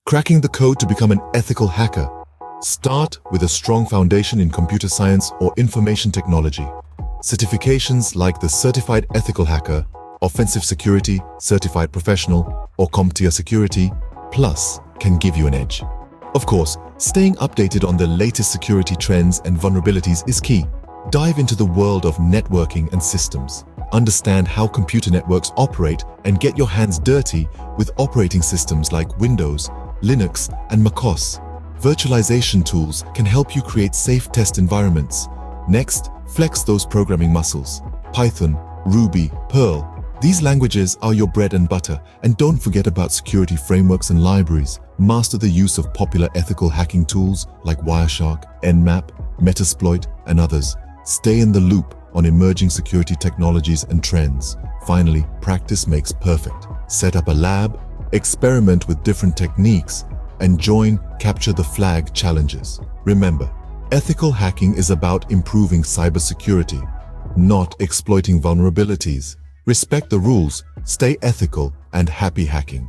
Cracking the code to become an ethical hacker. Start with a strong foundation in computer science or information technology. Certifications like the Certified Ethical Hacker, Offensive Security, Certified Professional, or CompTIA Security Plus can give you an edge. Of course, staying updated on the latest security trends and vulnerabilities is key. Dive into the world of networking and systems. Understand how computer networks operate and get your hands dirty with operating systems like Windows, Linux, and macOS. Virtualization tools can help you create safe test environments. Next, flex those programming muscles. Python, Ruby, Perl. These languages are your bread and butter, and don't forget about security frameworks and libraries. Master the use of popular ethical hacking tools like Wireshark, Nmap, Metasploit, and others. Stay in the loop on emerging security technologies and trends. Finally, practice makes perfect. Set up a lab, experiment with different techniques, and join Capture the Flag challenges. Remember, ethical hacking is about improving cybersecurity, not exploiting vulnerabilities. Respect the rules, stay ethical, and happy hacking.